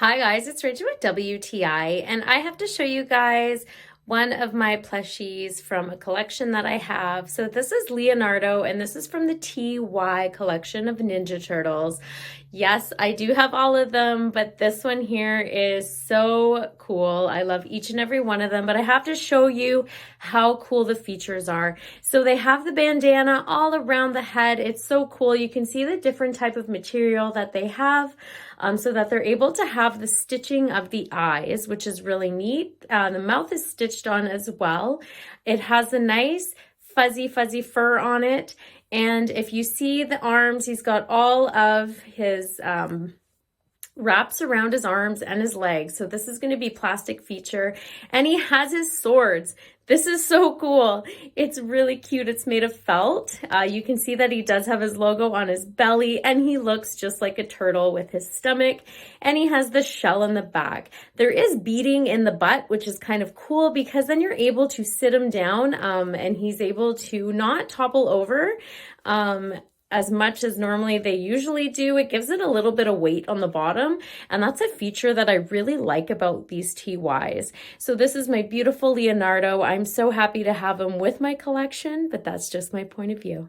Hi guys, it's Rachel with WTI, and I have to show you guys one of my plushies from a collection that I have. So this is Leonardo, and this is from the TY collection of Ninja Turtles. Yes, I do have all of them, but this one here is so cool. I love each and every one of them, but I have to show you how cool the features are. So they have the bandana all around the head. It's so cool. You can see the different type of material that they have, so that they're able to have the stitching of the eyes, which is really neat. The mouth is stitched on as well. It has a nice fuzzy fur on it. And if you see the arms, he's got all of his wraps around his arms and his legs. So this is going to be plastic feature. And he has his swords. This is so cool. It's really cute. It's made of felt. You can see that he does have his logo on his belly, and he looks just like a turtle with his stomach, and he has the shell in the back. There is beading in the butt, which is kind of cool because then you're able to sit him down, and he's able to not topple over as much as normally they usually do. It gives it a little bit of weight on the bottom, and that's a feature that I really like about these TYs. So this is my beautiful Leonardo. I'm so happy to have him with my collection, but that's just my point of view.